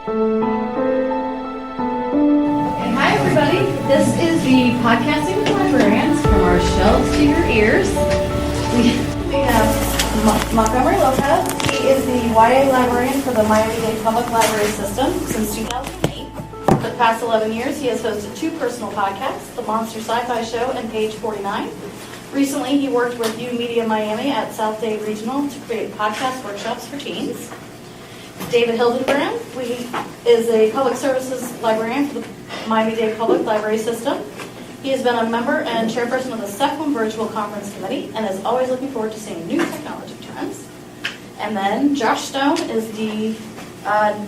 Hi everybody, this is the Podcasting with Librarians, from our shelves to your ears. We have Montgomery Lopez. He is the YA librarian for the Miami-Dade Public Library System since 2008. For the past 11 years, he has hosted 2 personal podcasts, The Monster Sci-Fi Show and Page 49. Recently, he worked with U Media Miami at South Dade Regional to create podcast workshops for teens. David Hildenbrand, is a public services librarian for the Miami-Dade Public Library System. He has been a member and chairperson of the SEFLIN Virtual Conference Committee and is always looking forward to seeing new technology trends. And then Josh Stone is the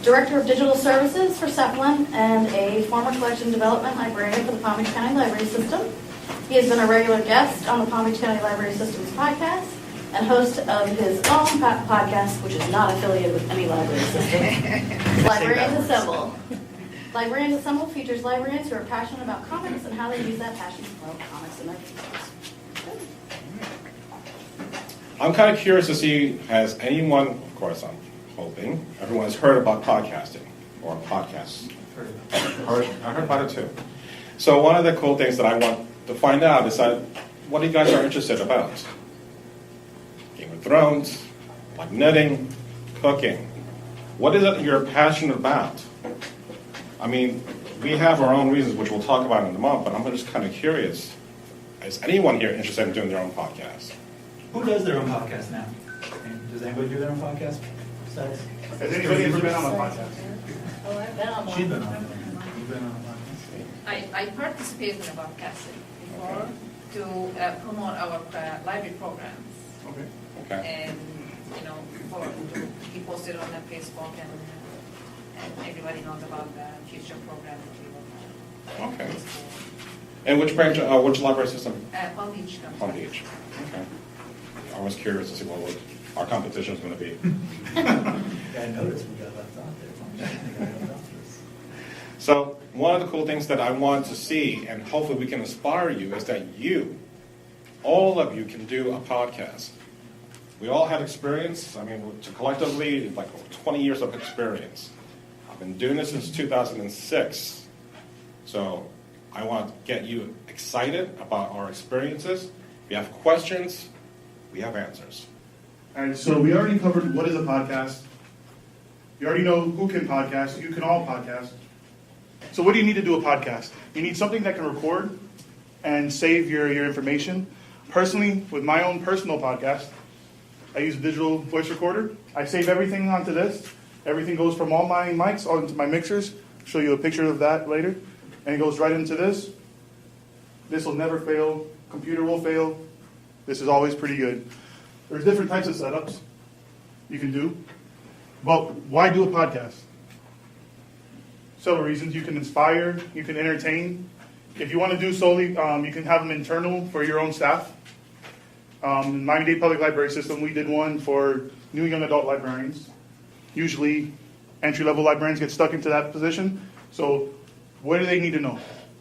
Director of Digital Services for SEFLIN and a former collection development librarian for the Palm Beach County Library System. He has been a regular guest on the Palm Beach County Library System's podcast and host of his own podcast, which is not affiliated with any library system. Librarians Assemble. Librarians Assemble features librarians who are passionate about comics and how they use that passion to promote comics in their communities. I'm kind of curious to see, has anyone, of course I'm hoping, everyone has heard about podcasting or podcasts. I heard about it too. So one of the cool things that I want to find out is that what you guys are interested about. Game of Thrones, like knitting, cooking. What is it you're passionate about? I mean, we have our own reasons, which we'll talk about in a moment, but I'm just kind of curious. Is anyone here interested in doing their own podcast? Who does their own podcast now? Does anybody do their own podcast? Besides? Has anybody ever been on a podcast? Oh, I've been on one. She's been on one. You've been on a podcast? I participated in a podcasting before to promote our library programs. Okay. Okay. And, to be posted on the Facebook and everybody knows about the future programs that we will have. Okay. And which branch, which library system? Palm Beach. Palm Beach. Okay. I was curious to see what our competition is going to be. Yeah, I noticed we got left out there. So one of the cool things that I want to see, and hopefully we can inspire you, is that all of you can do a podcast. We all have experience. I mean, collectively, like 20 years of experience. I've been doing this since 2006. So I want to get you excited about our experiences. If you have questions, we have answers. All right, so we already covered what is a podcast. You already know who can podcast. You can all podcast. So what do you need to do a podcast? You need something that can record and save your information. Personally, with my own personal podcast, I use a digital voice recorder. I save everything onto this. Everything goes from all my mics onto my mixers. I'll show you a picture of that later. And it goes right into this. This will never fail. Computer will fail. This is always pretty good. There's different types of setups you can do. But why do a podcast? Several reasons. You can inspire. You can entertain. If you want to do solely, you can have them internal for your own staff. In Miami-Dade Public Library System, we did one for new young adult librarians. Usually, entry-level librarians get stuck into that position. So what do they need to know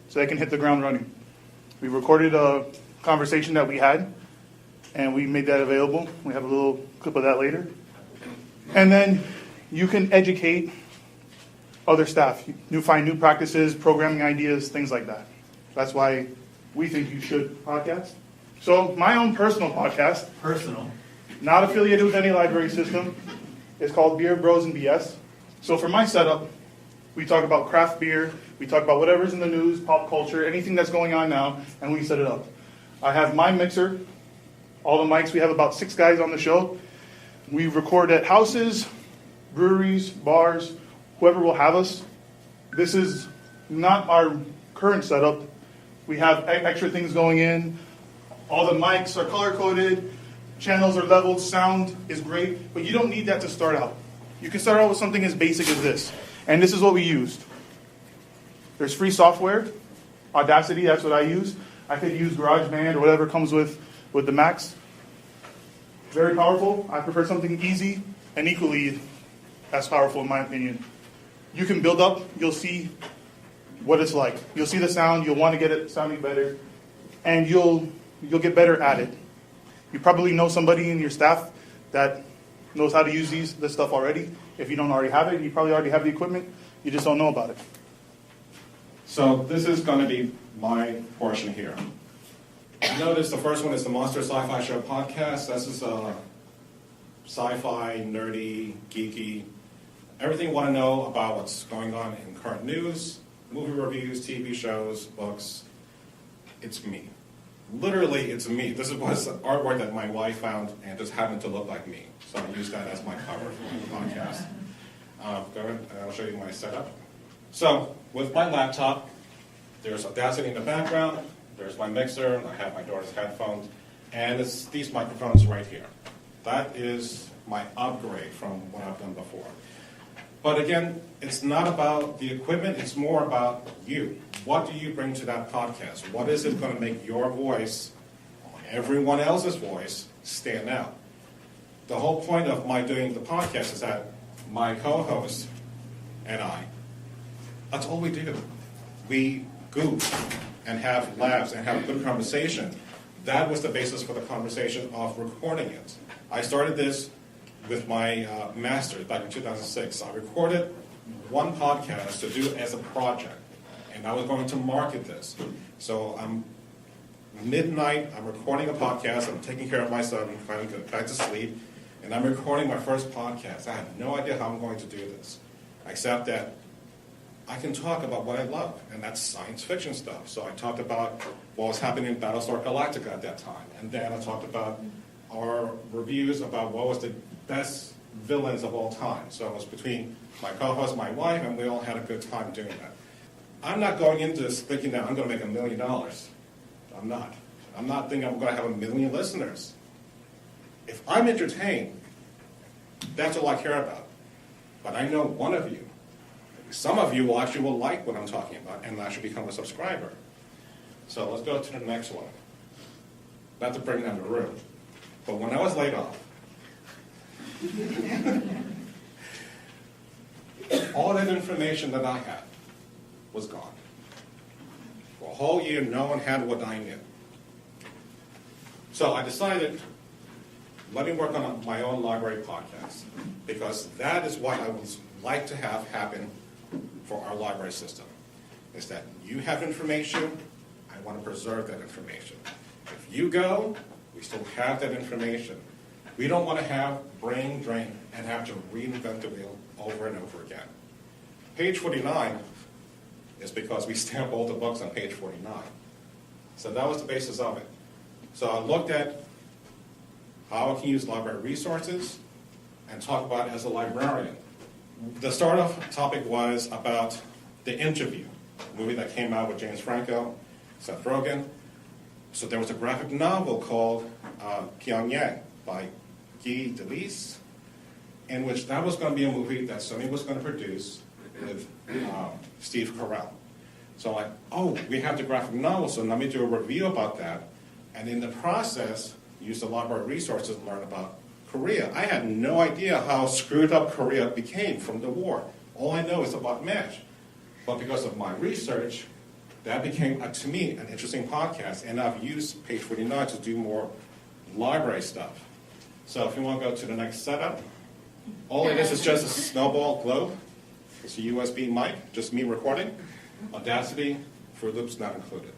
so they can hit the ground running? We recorded a conversation that we had, and we made that available. We have a little clip of that later. And then you can educate other staff. You find new practices, programming ideas, things like that. That's why we think you should podcast. So my own personal podcast, not affiliated with any library system, is called Beer, Bros, and BS. So for my setup, we talk about craft beer, we talk about whatever's in the news, pop culture, anything that's going on now, and we set it up. I have my mixer, all the mics. We have about 6 guys on the show. We record at houses, breweries, bars, whoever will have us. This is not our current setup. We have extra things going in. All the mics are color-coded, channels are leveled, sound is great, but you don't need that to start out. You can start out with something as basic as this, and this is what we used. There's free software, Audacity, that's what I use. I could use GarageBand or whatever comes with the Macs. Very powerful. I prefer something easy and equally as powerful in my opinion. You can build up, you'll see what it's like. You'll see the sound, you'll want to get it sounding better, and you'll get better at it. You probably know somebody in your staff that knows how to use this stuff already. If you don't already have it, you probably already have the equipment, you just don't know about it. So this is going to be my portion here. Notice the first one is the Monster Sci-Fi Show podcast. This is a sci-fi, nerdy, geeky, everything you want to know about what's going on in current news, movie reviews, TV shows, books. It's me. Literally, it's me. This was artwork that my wife found and just happened to look like me. So I use that as my cover for the podcast. Go ahead, and I'll show you my setup. So with my laptop, there's Audacity in the background, there's my mixer, I have my daughter's headphones, and it's these microphones right here. That is my upgrade from what I've done before. But again, it's not about the equipment, it's more about you. What do you bring to that podcast? What is it going to make your voice, or everyone else's voice, stand out? The whole point of my doing the podcast is that my co-host and I, that's all we do. We goof and have laughs and have a good conversation. That was the basis for the conversation of recording it. I started this with my master's back in 2006. I recorded one podcast to do as a project, and I was going to market this. So midnight, I'm recording a podcast, I'm taking care of my son, I'm trying to get back to sleep, and I'm recording my first podcast. I have no idea how I'm going to do this, except that I can talk about what I love, and that's science fiction stuff. So I talked about what was happening in Battlestar Galactica at that time, and then I talked about our reviews about what was the best villains of all time. So it was between my co-host, my wife, and we all had a good time doing that. I'm not going into this thinking that I'm going to make $1 million. I'm not. I'm not thinking I'm going to have 1 million listeners. If I'm entertained, that's all I care about. But I know one of you, some of you will like what I'm talking about and actually become a subscriber. So let's go to the next one. Not to bring down the room, but when I was laid off, all that information that I had was gone. For a whole year, no one had what I knew. So I decided, let me work on my own library podcast, because that is what I would like to have happen for our library system, is that you have information, I want to preserve that information. If you go, we still have that information. We don't want to have brain drain and have to reinvent the wheel over and over again. Page 49 is because we stamp all the books on page 49. So that was the basis of it. So I looked at how I can use library resources and talk about it as a librarian. The start-off topic was about The Interview, a movie that came out with James Franco, Seth Rogen. So there was a graphic novel called Pyongyang by Guy Delis, in which that was going to be a movie that Sony was going to produce with Steve Carell. So I'm like, oh, we have the graphic novel, so let me do a review about that. And in the process, use the library resources to learn about Korea. I had no idea how screwed up Korea became from the war. All I know is about MASH. But because of my research, that became, to me, an interesting podcast. And I've used page 49 to do more library stuff. So if you want to go to the next setup, all it is just a snowball globe. It's a USB mic, just me recording. Audacity, Fruit Loops not included.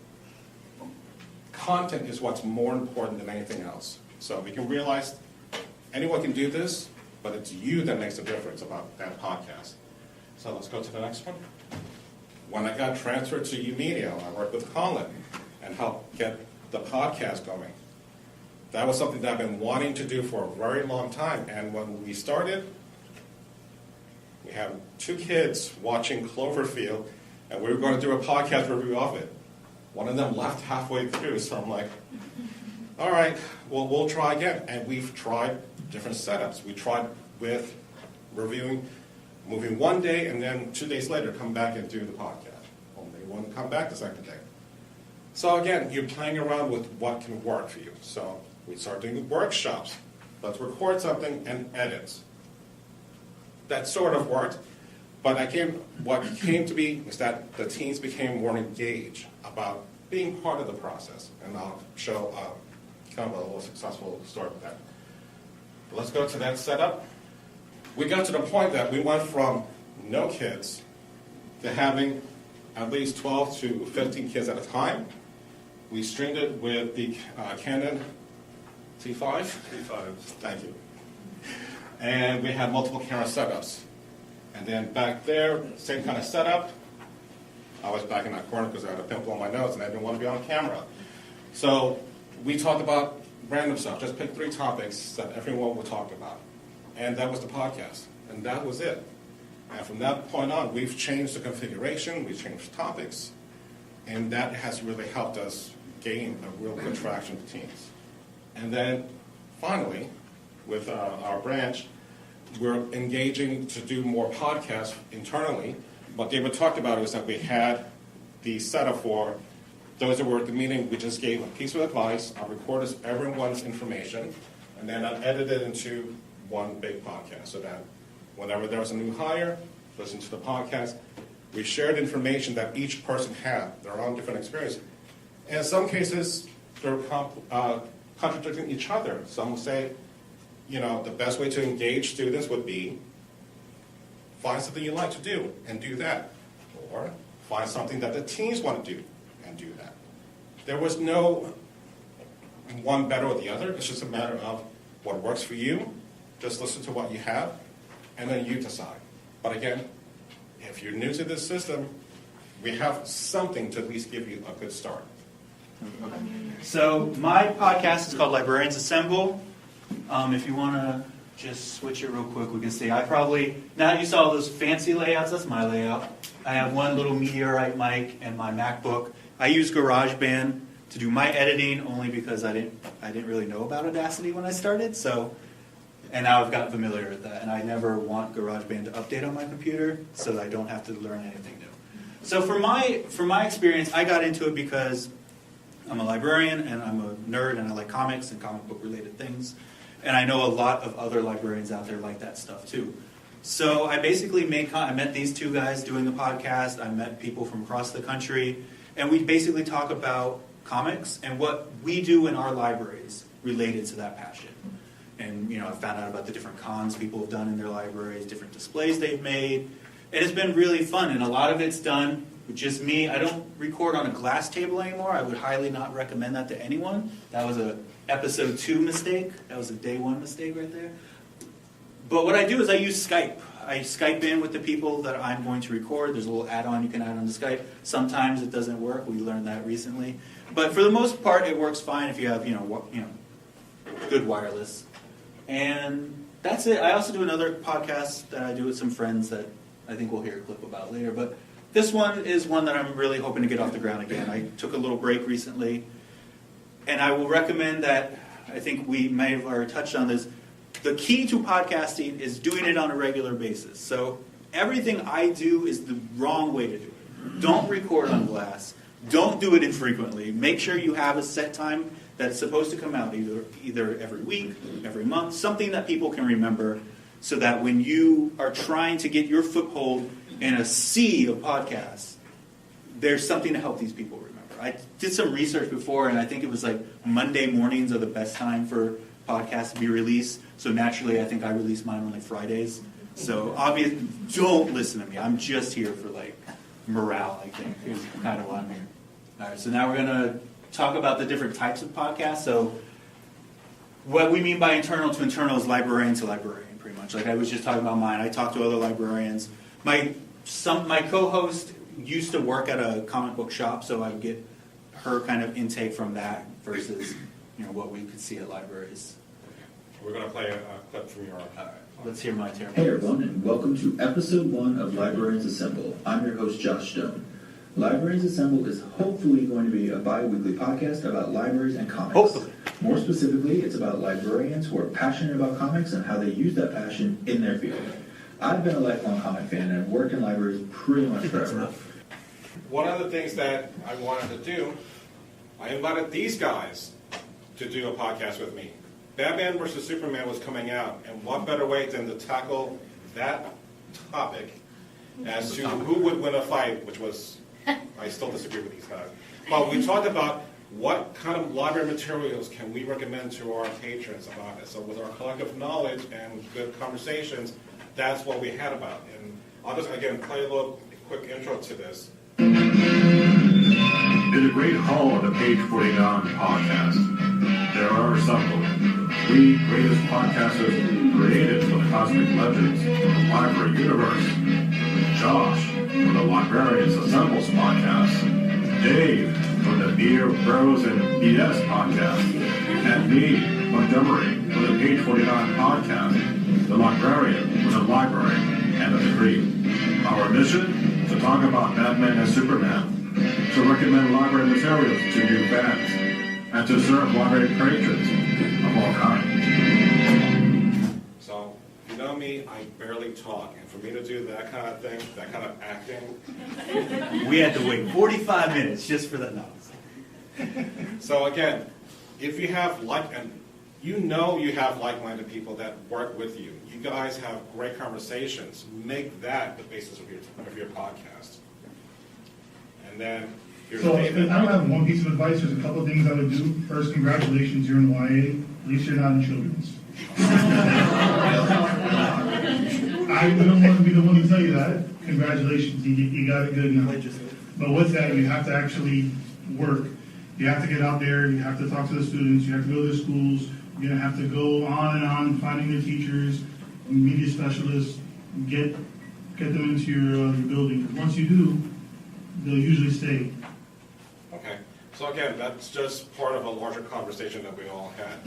Content is what's more important than anything else. So we can realize anyone can do this, but it's you that makes the difference about that podcast. So let's go to the next one. When I got transferred to UMedia, I worked with Colin and helped get the podcast going. That was something that I've been wanting to do for a very long time. And when we started, we have 2 kids watching Cloverfield, and we were going to do a podcast review of it. One of them left halfway through, so I'm like, all right, well, we'll try again. And we've tried different setups. We tried with reviewing, moving one day, and then 2 days later, come back and do the podcast. Well, they want to come back the second day. So again, you're playing around with what can work for you. So we started doing workshops. Let's record something and edit. That sort of worked. But what came to be is that the teens became more engaged about being part of the process. And I'll show kind of a little successful story with that. Let's go to that setup. we got to the point that we went from no kids to having at least 12 to 15 kids at a time. We streamed it with the Canon T5. T5. Thank you. And we had multiple camera setups. And then back there, same kind of setup. I was back in that corner because I had a pimple on my nose and I didn't want to be on camera. So we talked about random stuff. Just pick 3 topics that everyone would talk about. And that was the podcast. And that was it. And from that point on, we've changed the configuration, we've changed topics, and that has really helped us gain a real good traction with teams. And then finally, with our branch, we're engaging to do more podcasts internally. What David talked about was that we had the setup for those that were at the meeting. We just gave a piece of advice. I recorded everyone's information, and then I edited it into one big podcast so that whenever there was a new hire, listen to the podcast. We shared information that each person had, their own different experience. And in some cases, they're contradicting each other. Some will say, the best way to engage students would be find something you like to do and do that. Or find something that the teams want to do and do that. There was no one better or the other. It's just a matter of what works for you. Just listen to what you have, and then you decide. But again, if you're new to this system, we have something to at least give you a good start. Okay. So my podcast is called Librarians Assemble. If you want to just switch it real quick, we can see. Now you saw those fancy layouts, that's my layout. I have one little Meteorite mic and my MacBook. I use GarageBand to do my editing only because I didn't really know about Audacity when I started. And now I've gotten familiar with that, and I never want GarageBand to update on my computer, so that I don't have to learn anything new. So for my experience, I got into it because I'm a librarian, and I'm a nerd, and I like comics and comic book related things, and I know a lot of other librarians out there like that stuff too. So I basically I met these 2 guys doing the podcast. I met people from across the country, and we basically talk about comics and what we do in our libraries related to that passion. And I found out about the different cons people have done in their libraries, different displays they've made. And it's been really fun, and a lot of it's done with just me. I don't record on a glass table anymore. I would highly not recommend that to anyone. That was a episode 2 mistake. That was a day 1 mistake right there. But what I do is I use Skype. I Skype in with the people that I'm going to record. There's a little add-on you can add on to Skype. Sometimes it doesn't work. We learned that recently. But for the most part, it works fine if you have good wireless. And that's it. I also do another podcast that I do with some friends that I think we'll hear a clip about later. But this one is one that I'm really hoping to get off the ground again. I took a little break recently. And I will recommend that, I think we may have already touched on this, the key to podcasting is doing it on a regular basis. So everything I do is the wrong way to do it. Don't record on glass. Don't do it infrequently. Make sure you have a set time that's supposed to come out either every week, every month, something that people can remember so that when you are trying to get your foothold in a sea of podcasts, there's something to help these people remember. I did some research before, and I think it was like Monday mornings are the best time for podcasts to be released. So naturally, I think I release mine on like Fridays. So obviously, don't listen to me. I'm just here for like morale, I think, is kind of why I'm here. All right, so now we're going to talk about the different types of podcasts. So what we mean by internal to internal is librarian to librarian, pretty much. Like I was just talking about mine. I talk to other librarians. My co-host used to work at a comic book shop, so I would get her kind of intake from that versus what we could see at libraries. We're going to play a clip from your... Let's hear my turn. Hey everyone, and welcome to episode 1 of Librarians Assemble. I'm your host, Josh Stone. Librarians Assemble is hopefully going to be a bi-weekly podcast about libraries and comics. Hopefully. More specifically, it's about librarians who are passionate about comics and how they use that passion in their field. I've been a lifelong comic fan and I've worked in libraries pretty much forever. One of the things that I wanted to do, I invited these guys to do a podcast with me. Batman vs. Superman was coming out, and what better way than to tackle that topic as to who would win a fight, which was, I still disagree with these guys. But we talked about what kind of library materials can we recommend to our patrons about it. So with our collective knowledge and good conversations, that's what we had about. And I'll just, again, play a little quick intro to this. In the great hall of the Page 49 podcast, there are assembled three greatest podcasters created for the cosmic legends of the library universe. Josh from the Librarians Assembles podcast, Dade from the Beer, Bros, and BS podcast, and me, Montgomery, from the Page 49 podcast, the librarian with a library and a degree. Our mission? To talk about Batman and Superman, to recommend library materials to new fans, and to serve library patrons of all kinds. So, you know me, I barely talk, and for me to do that kind of thing, that kind of acting. We had to wait 45 minutes just for the notes. So again, if you have you have like-minded people that work with you. You guys have great conversations. Make that the basis of your podcast. And then here's So David. I don't have one piece of advice. There's a couple of things I would do. First, congratulations, you're in YA. At least you're not in children's. I wouldn't want to be the one to tell you that. Congratulations, you got it good now. But with that, you have to actually work. You have to get out there. You have to talk to the students. You have to go to the schools. You're going to have to go on and on, finding the teachers, media specialists, get them into your building. Once you do, they'll usually stay. Okay. So again, that's just part of a larger conversation that we all had.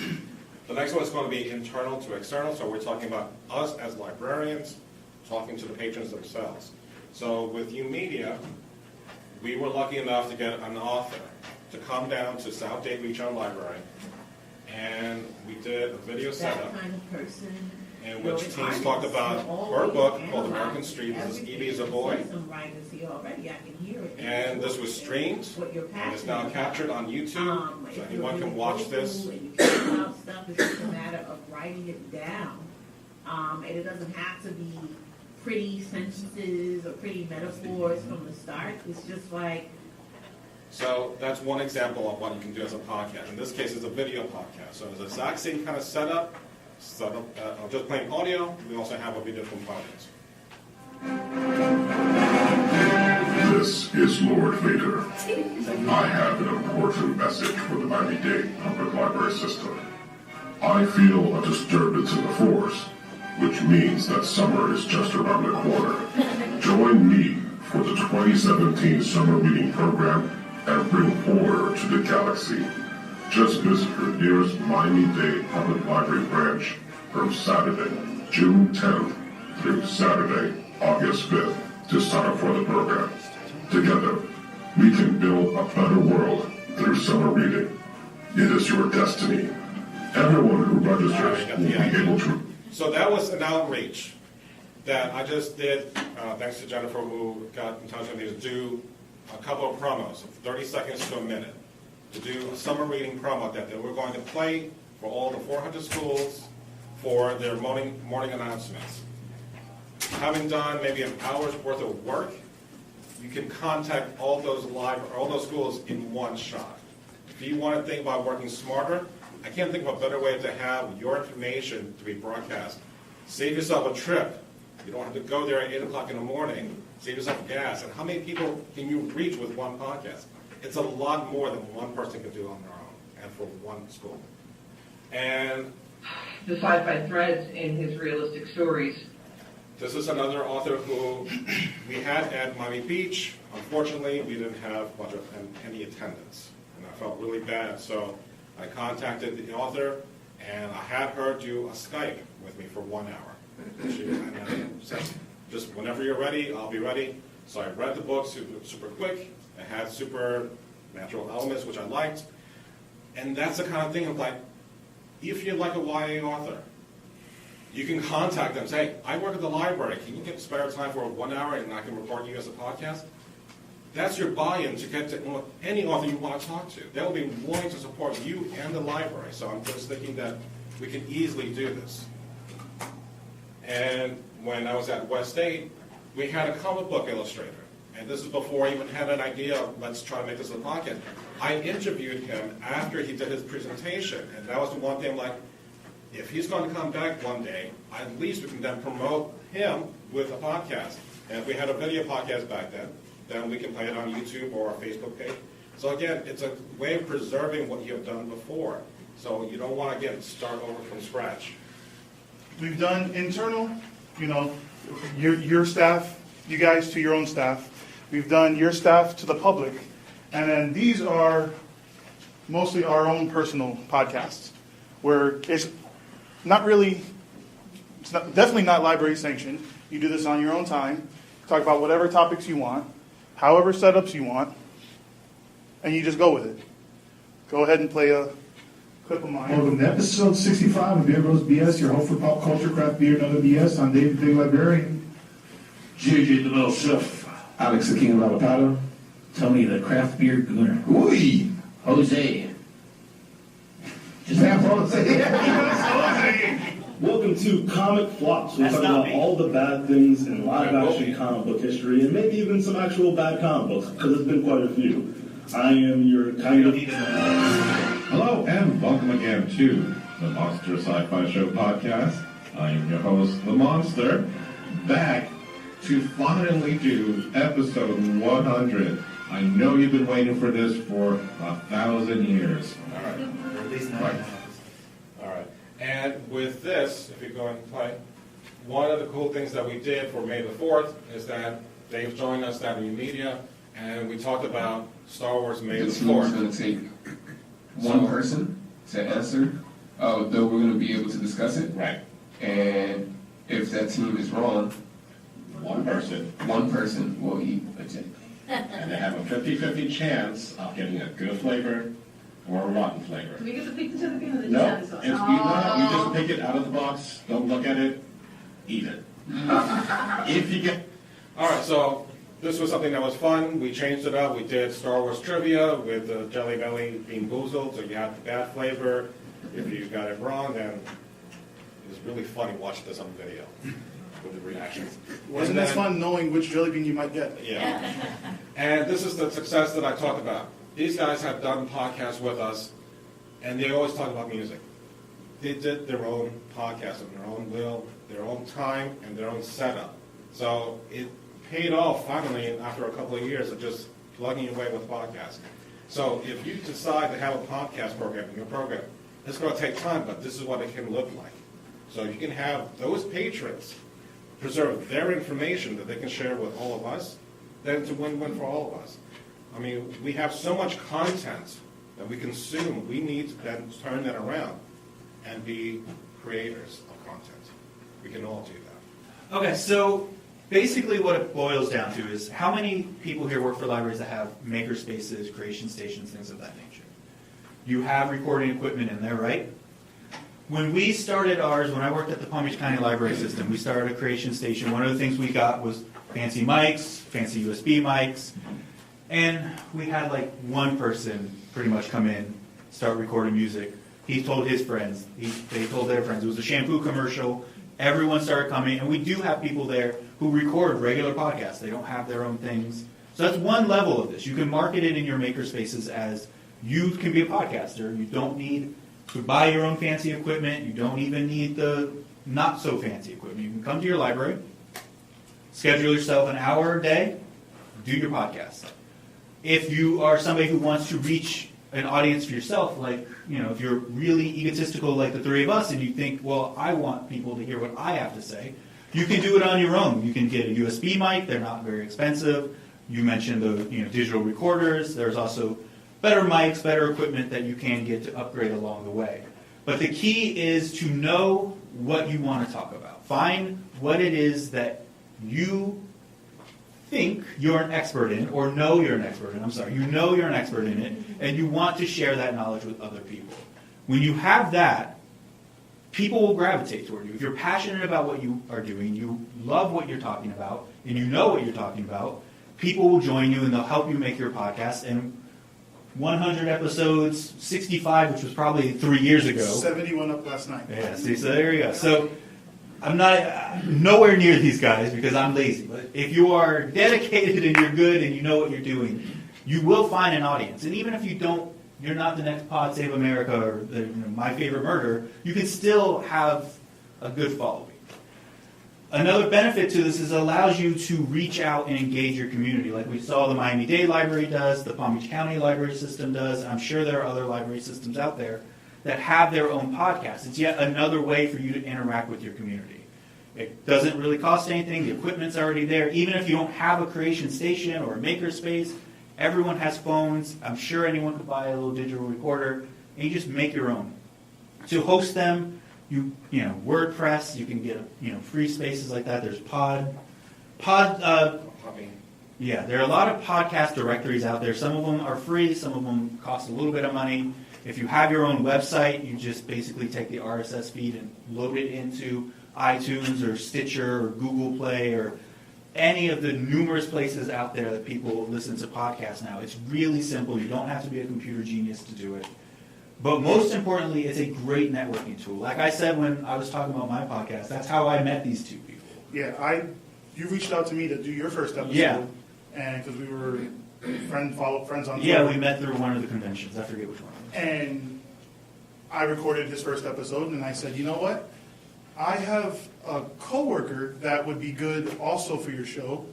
The next one is going to be internal to external. So we're talking about us as librarians talking to the patrons themselves. So with U Media, we were lucky enough to get an author to come down to South Dade Regional Library, and we did a video setup That kind of person. in which teens talked about her book called American Street. This is Evie as a Boy. Some writers here already, I can hear it. And this was streamed, and it's now captured on YouTube, so anyone can watch this. And you care about stuff, it's just a matter of writing it down. And it doesn't have to be pretty sentences or pretty metaphors from the start. It's just like, So that's one example of what you can do as a podcast. In this case, it's a video podcast. So it's the exact same kind of setup. Just playing audio. We also have a video component. This is Lord Vader. I have an important message for the Miami-Dade Public Library System. I feel a disturbance in the force, which means that summer is just around the corner. Join me for the 2017 Summer Reading Program and bring order to the galaxy. Just visit your nearest Miami-Dade Public Library branch from Saturday, June 10th through Saturday, August 5th to sign up for the program. Together, we can build a better world through summer reading. It is your destiny. Everyone who registers will be able to... So that was an outreach that I just did, thanks to Jennifer, who got in touch with me to do a couple of promos, 30 seconds to a minute, to do a summer reading promo that they were going to play for all the 400 schools for their morning announcements. Having done maybe an hour's worth of work, you can contact all those schools in one shot. If you want to think about working smarter, I can't think of a better way to have your information to be broadcast. Save yourself a trip. You don't have to go there at 8 o'clock in the morning. Save yourself gas. And how many people can you reach with one podcast? It's a lot more than one person can do on their own and for one school. And the sci-fi threads in his realistic stories. This is another author who we had at Miami Beach. Unfortunately, we didn't have much of any attendance, and I felt really bad. So I contacted the author, and I had her do a Skype with me for 1 hour. And I said, just whenever you're ready, I'll be ready. So I read the book super quick. It had supernatural elements, which I liked. And that's the kind of thing of like, if you're like a YA author, you can contact them, say, I work at the library, can you get spare time for 1 hour and I can record you as a podcast? That's your buy-in to get to any author you want to talk to. They'll be willing to support you and the library. So I'm just thinking that we can easily do this. And when I was at West Dade, we had a comic book illustrator. And this is before I even had an idea of let's try to make this a podcast. I interviewed him after he did his presentation. And that was the one thing, like, if he's going to come back one day, at least we can then promote him with a podcast. And if we had a video podcast back then we can play it on YouTube or our Facebook page. So again, it's a way of preserving what you have done before. So you don't want to, again, start over from scratch. We've done internal, your staff, you guys to your own staff. We've done your staff to the public. And then these are mostly our own personal podcasts, where it's definitely not library sanctioned. You do this on your own time. Talk about whatever topics you want, however setups you want, and you just go with it. Go ahead and play a clip of mine. Welcome to episode 65 of Beer Bros BS, your home for pop culture, craft beer, and other BS. I'm Dade, the Big Librarian. JJ, the Little Chef. Alex, the King of Avocado. Tony, the Craft Beer Gooner. Ooh! Jose. Welcome to Comic Flops. We're talking about all the bad things in live action comic book history, and maybe even some actual bad comic books, because there's been quite a few. I am your kind of... Hello and welcome again to the Monster Sci-Fi Show podcast. I am your host, The Monster, back to finally do episode 100. I know you've been waiting for this for 1,000 years. All right. Or at least 9 Right. All right. And with this, if you go and play, one of the cool things that we did for May the 4th is that Dave joined us down in media, and we talked about Star Wars May the 4th. It's going to take one person to answer, though we're going to be able to discuss it. Right. And if that team is wrong, One person, will eat a jelly. and they have a 50-50 chance of getting a good flavor or a rotten flavor. Do we get to pick the chicken or the No, chili it's, sauce? you just pick it out of the box, don't look at it, eat it. If you get... All right, so this was something that was fun. We changed it up. We did Star Wars trivia with the Jelly Belly being boozled, so you had the bad flavor. If you got it wrong, then it was really funny watching this on video with the reactions. Wasn't that fun knowing which jelly bean you might get? Yeah. And this is the success that I talked about. These guys have done podcasts with us, and they always talk about music. They did their own podcast on their own will, their own time, and their own setup. So it paid off finally after a couple of years of just plugging away with podcasts. So if you decide to have a podcast program in your program, it's going to take time, but this is what it can look like. So you can have those patrons preserve their information that they can share with all of us, then it's a win-win for all of us. I mean, we have so much content that we consume. We need to then turn that around and be creators of content. We can all do that. Okay, so basically what it boils down to is how many people here work for libraries that have maker spaces, creation stations, things of that nature? You have recording equipment in there, right? When we started ours, when I worked at the Palm Beach County Library System, we started a creation station. One of the things we got was fancy mics, fancy USB mics, and we had like one person pretty much come in, start recording music. He told his friends, they told their friends. It was a shampoo commercial. Everyone started coming, and we do have people there who record regular podcasts. They don't have their own things. So that's one level of this. You can market it in your maker spaces as you can be a podcaster. You don't need to buy your own fancy equipment. You don't even need the not so fancy equipment. You can come to your library, schedule yourself an hour a day, do your podcast. If you are somebody who wants to reach an audience for yourself, like, if you're really egotistical like the three of us and you think, well, I want people to hear what I have to say, you can do it on your own. You can get a USB mic. They're not very expensive. You mentioned the digital recorders. There's also better mics, better equipment that you can get to upgrade along the way. But the key is to know what you want to talk about. Find what it is that you think you're an expert in, or know you're an expert in. You know you're an expert in it, and you want to share that knowledge with other people. When you have that, people will gravitate toward you. If you're passionate about what you are doing, you love what you're talking about, and you know what you're talking about, people will join you and they'll help you make your podcast. And 100 episodes, 65, which was probably 3 years ago. 71 up last night. Yeah, see, so there you go. So I'm not nowhere near these guys because I'm lazy. But if you are dedicated and you're good and you know what you're doing, you will find an audience. And even if you don't, you're not the next Pod Save America or My Favorite Murder, you can still have a good following. Another benefit to this is it allows you to reach out and engage your community. Like we saw the Miami-Dade Library does, the Palm Beach County Library System does. I'm sure there are other library systems out there that have their own podcasts. It's yet another way for you to interact with your community. It doesn't really cost anything. The equipment's already there. Even if you don't have a creation station or a makerspace, everyone has phones. I'm sure anyone could buy a little digital recorder, and you just make your own. To host them, you know, WordPress, you can get, free spaces like that. There's yeah, there are a lot of podcast directories out there. Some of them are free, some of them cost a little bit of money. If you have your own website, you just basically take the RSS feed and load it into iTunes or Stitcher or Google Play or any of the numerous places out there that people listen to podcasts now. It's really simple. You don't have to be a computer genius to do it. But most importantly, it's a great networking tool. Like I said when I was talking about my podcast, that's how I met these two people. Yeah, you reached out to me to do your first episode. Yeah. And because we were friends on Yeah, Twitter. we met through one of the conventions. I forget which one. And I recorded his first episode, and I said, you know what? I have a coworker that would be good also for your show.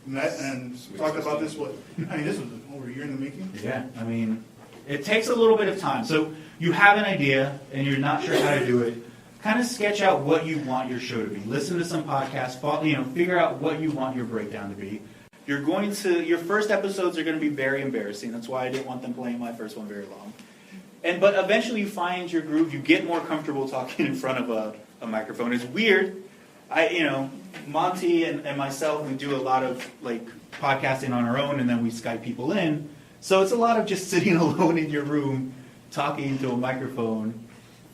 Met and talked about this. This was over a year in the making. Yeah, I mean, it takes a little bit of time. So you have an idea, and you're not sure how to do it. Kind of sketch out what you want your show to be. Listen to some podcasts. Figure out what you want your breakdown to be. Your first episodes are going to be very embarrassing. That's why I didn't want them playing my first one very long. But eventually you find your groove. You get more comfortable talking in front of a microphone. It's weird. Monty and myself, we do a lot of podcasting on our own, and then we Skype people in. So it's a lot of just sitting alone in your room, talking to a microphone,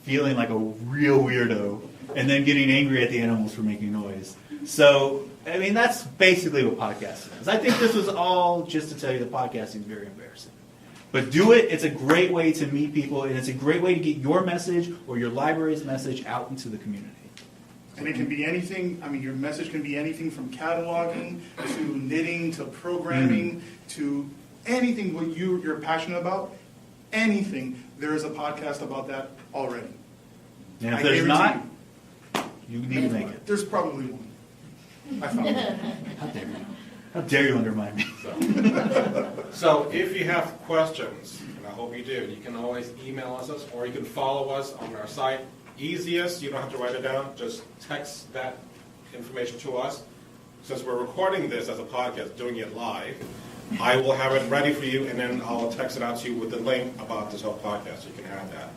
feeling like a real weirdo, and then getting angry at the animals for making noise. So, that's basically what podcasting is. I think this was all just to tell you that podcasting is very embarrassing. But do it. It's a great way to meet people, and it's a great way to get your message or your library's message out into the community. And it can be anything. Your message can be anything from cataloging to knitting to programming to anything what you're passionate about. Anything. There is a podcast about that already. And if there's not, you need to make it. There's probably one. I found it. How dare you undermine me? So if you have questions, and I hope you do, you can always email us or you can follow us on our site. Easiest, you don't have to write it down, just text that information to us. Since we're recording this as a podcast, doing it live, I will have it ready for you, and then I'll text it out to you with the link about this whole podcast, so you can have that.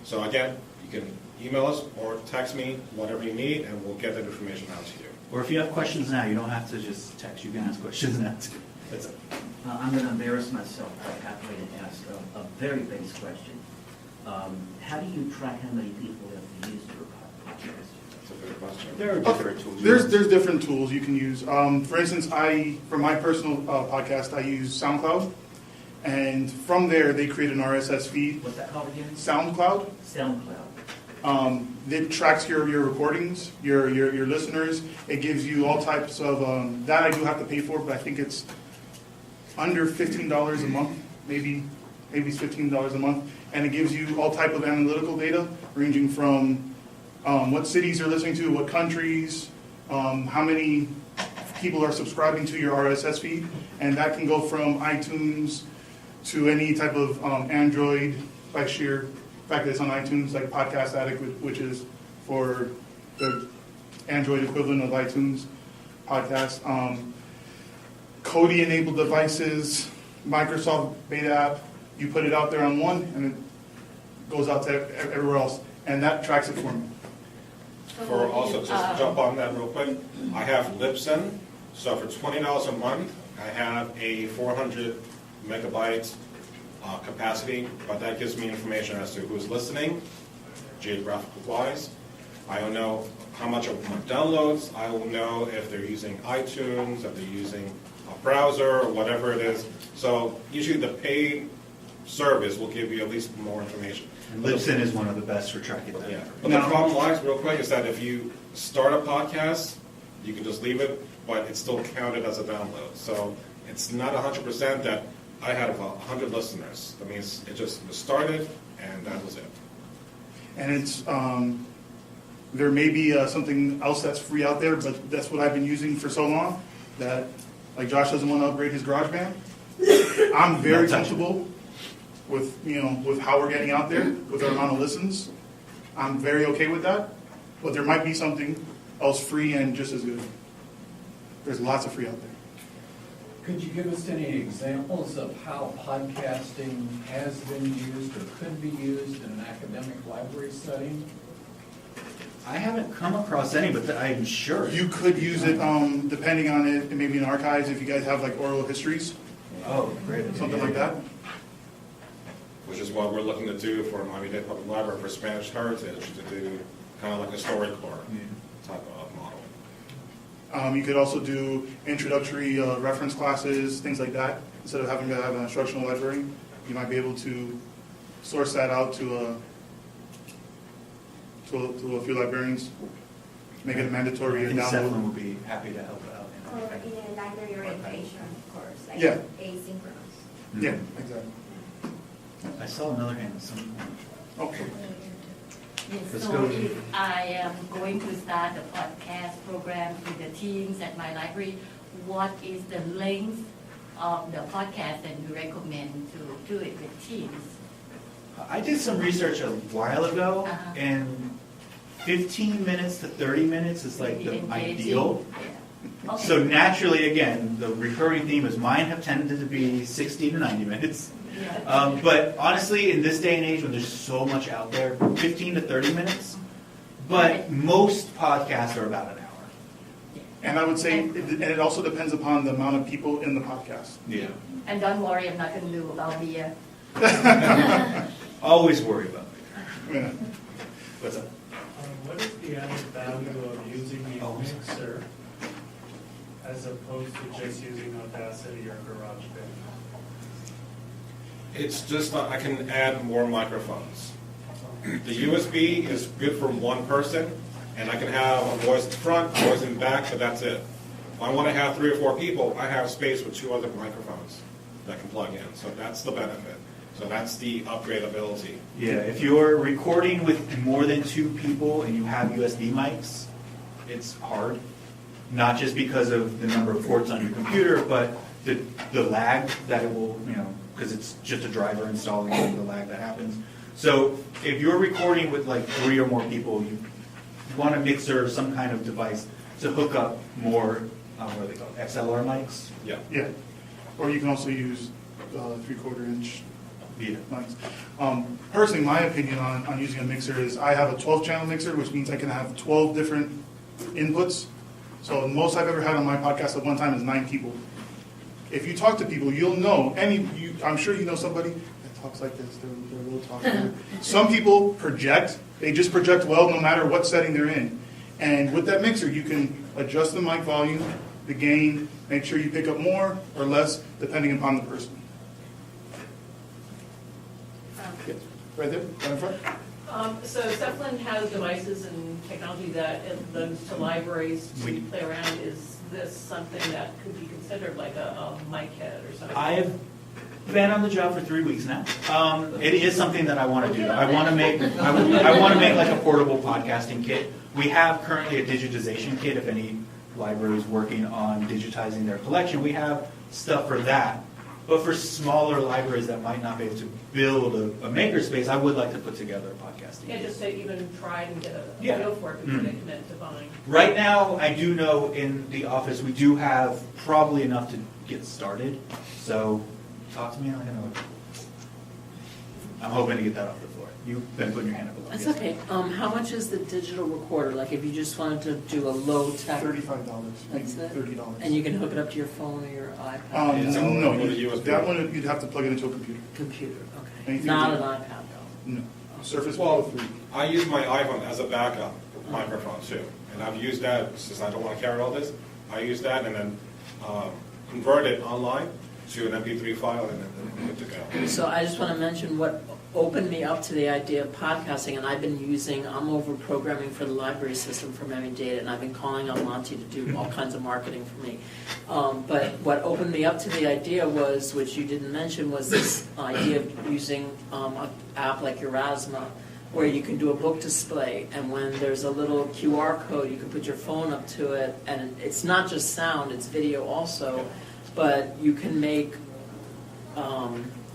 So again, you can email us or text me, whatever you need, and we'll get that information out to you. Or if you have questions now, you don't have to just text. You can ask questions now. That's it. I'm going to embarrass myself by halfway to ask a very basic question. How do you track how many people have used your podcast? That's a good question. There are different tools. There's different tools you can use. For instance, for my personal podcast, I use SoundCloud. And from there, they create an RSS feed. What's that called again? SoundCloud. It tracks your recordings, your listeners. It gives you all types of, that I do have to pay for, but I think it's under $15 a month, maybe it's $15 a month. And it gives you all type of analytical data, ranging from what cities you're listening to, what countries, how many people are subscribing to your RSS feed. And that can go from iTunes to any type of Android by sheer fact that it's on iTunes, like Podcast Addict, which is for the Android equivalent of iTunes podcast. Kodi-enabled devices, Microsoft Beta app, you put it out there on one, and it goes out to everywhere else, and that tracks it for me. For also, just to jump on that real quick, I have Libsyn, so for $20 a month, I have a 400 megabytes capacity, but that gives me information as to who's listening, geographical-wise. I will know how much of my downloads. I will know if they're using iTunes, if they're using a browser, or whatever it is. So usually the paid service will give you at least more information. And Libsyn is one of the best for tracking that. Yeah. But the problem lies, real quick, is that if you start a podcast, you can just leave it, but it's still counted as a download. So it's not 100% that I had about 100 listeners. That means it just was started, and that was it. And it's There may be something else that's free out there, but that's what I've been using for so long that, like Josh doesn't want to upgrade his GarageBand. I'm very comfortable with, with how we're getting out there, with our amount of listens. I'm very okay with that, but there might be something else free and just as good. There's lots of free out there. Could you give us any examples of how podcasting has been used or could be used in an academic library setting? I haven't come across any, but I'm sure. You could use it, depending on it, maybe in archives, if you guys have like oral histories. Oh, great. Something like that. Which is what we're looking to do for Miami-Dade Public Library for Spanish Heritage, to do kind of like a StoryCorps type of model. You could also do introductory reference classes, things like that. Instead of having to have an instructional library, you might be able to source that out to a few librarians, make it a mandatory I think download. SEFLIN would be happy to help out. Or in a library orientation course, like Yeah. asynchronous. Yeah, exactly. I saw another hand at some point. Okay. Yes, Let's so go. if I am going to start a podcast program with the teams at my library, what is the length of the podcast that you recommend to do it with teams? I did some research a while ago, and 15 minutes to 30 minutes is like the ideal. Yeah. Okay. So naturally, again, the recurring theme is mine have tended to be 60 to 90 minutes. Yeah. But honestly, in this day and age when there's so much out there, 15 to 30 minutes. But most podcasts are about an hour. And I would say, and it also depends upon the amount of people in the podcast. Yeah. And don't worry, I'm not going to do about beer. Always worry about it. Yeah. What's up? What is the added value of using a mixer as opposed to just using Audacity or GarageBand? It's just I can add more microphones. The USB is good for one person, and I can have a voice in front, a voice in back, but that's it. If I want to have 3 or 4 people, I have space with 2 other microphones that can plug in. So that's the benefit. So that's the upgradability. Yeah, if you're recording with more than 2 people and you have USB mics, it's hard. Not just because of the number of ports on your computer, but the lag that it will, because it's just a driver installing the lag that happens. So if you're recording with like 3 or more people, you want a mixer or some kind of device to hook up more, what are they called, XLR mics? Yeah. Yeah. Or you can also use 3/4 inch mics. Personally, my opinion on using a mixer is I have a 12-channel mixer, which means I can have 12 different inputs. So the most I've ever had on my podcast at one time is 9 people. If you talk to people, you'll know. I'm sure you know somebody that talks like this. They're a little talkative. Some people project. They just project well no matter what setting they're in. And with that mixer, you can adjust the mic volume, the gain, make sure you pick up more or less depending upon the person. Yes, right there, right in front. So SEFLIN has devices and technology that it lends to libraries to play around. Is this something that could be considered like a mic head or something? I've been on the job for 3 weeks now. It is something that I want to do. I want to make like a portable podcasting kit. We have currently a digitization kit. If any library is working on digitizing their collection, we have stuff for that. But for smaller libraries that might not be able to build a makerspace, I would like to put together a podcasting Yeah, kit. just to even try and get a Yeah. feel for it before they commit to buying. Right now, I do know in the office we do have probably enough to get started. So talk to me. I'm hoping to get that off the floor. You've been putting your hand up a lot. That's Yes. okay. How much is the digital recorder? Like if you just wanted to do a low tech? $35, maybe That's it? $30. And you can hook it up to your phone or your iPad? No, that one you'd have to plug it into a computer. Computer, okay. Anything Not to- an iPad though? No. Surface Well, Pro 3. I use my iPhone as a backup microphone too, and I've used that since I don't want to carry all this. I use that and then convert it online to an MP3 file and then good to go. So I just want to mention what opened me up to the idea of podcasting, and I'm over programming for the library system for Miami-Dade, and I've been calling on Monty to do all kinds of marketing for me. But what opened me up to the idea was, which you didn't mention, was this idea of using an app like Erasmus where you can do a book display, and when there's a little QR code, you can put your phone up to it, and it's not just sound, it's video also, but you can make,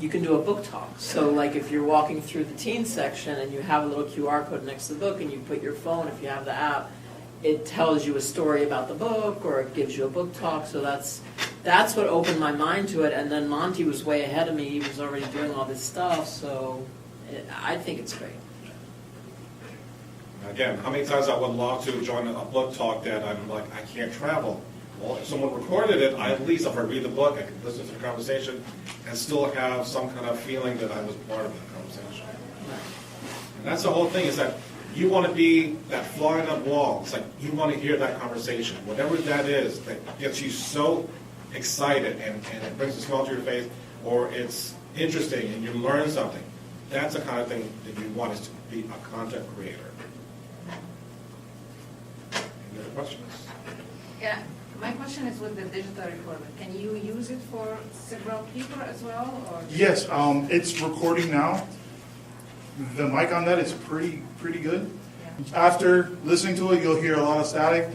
you can do a book talk. So like if you're walking through the teen section and you have a little QR code next to the book and you put your phone, if you have the app, it tells you a story about the book, or it gives you a book talk. So that's what opened my mind to it. And then Monty was way ahead of me. He was already doing all this stuff, so I think it's great. Again, how many times I would love to join a book talk that I'm like, I can't travel. Well, if someone recorded it, at least if I read the book, I can listen to the conversation and still have some kind of feeling that I was part of that conversation. And that's the whole thing, is that you want to be that fly on that wall. It's like you want to hear that conversation. Whatever that is that gets you so excited and it brings a smile to your face, or it's interesting and you learn something. That's the kind of thing that you want, is to be a content creator. Any other questions? Yeah, my question is with the digital recorder. Can you use it for several people as well? Or Yes, it's recording now. The mic on that is pretty good. Yeah. After listening to it, you'll hear a lot of static,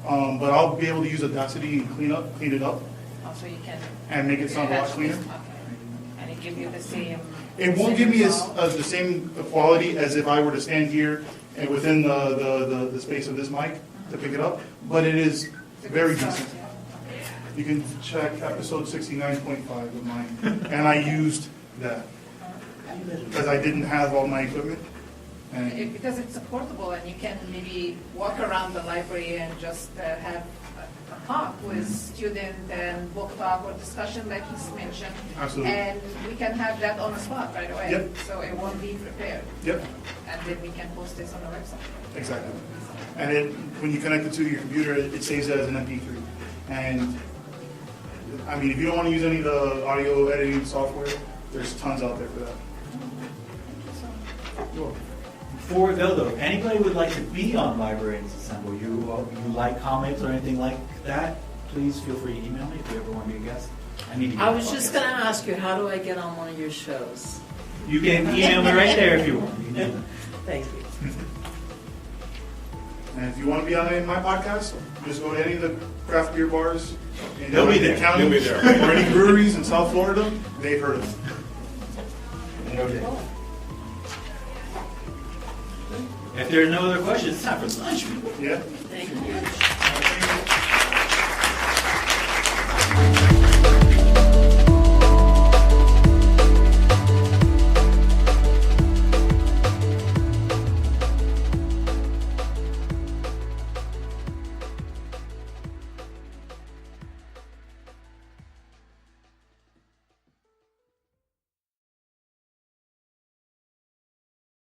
but I'll be able to use Audacity and clean it up. Also, you can and make it sound a lot cleaner. Okay. And it give you the same. It won't give me the same quality as if I were to stand here and within the space of this mic to pick it up, but it is very decent. You can check episode 69.5 of mine, and I used that because I didn't have all my equipment. And Because it's portable, and you can maybe walk around the library and just have a talk with student and book talk or discussion like he's mentioned. Absolutely. And we can have that on the spot right away. Yep. So it won't be prepared. Yep. And then we can post this on the website. Exactly. And when you connect it to your computer, it saves it as an MP3. And I mean, if you don't want to use any of the audio editing software, there's tons out there for that. Before we go though, if anybody would like to be on Librarians Assemble, you like comics or anything like that, please feel free to email me if you ever want to be a guest. I was just going to ask you, how do I get on one of your shows? You can email me right there if you want. Thank you. And if you want to be on any of my podcasts, just go to any of the craft beer bars in They'll be there. county, They'll be there. or any breweries in South Florida. They've heard of them. If there are no other questions, it's time for lunch. Yeah. Thank you.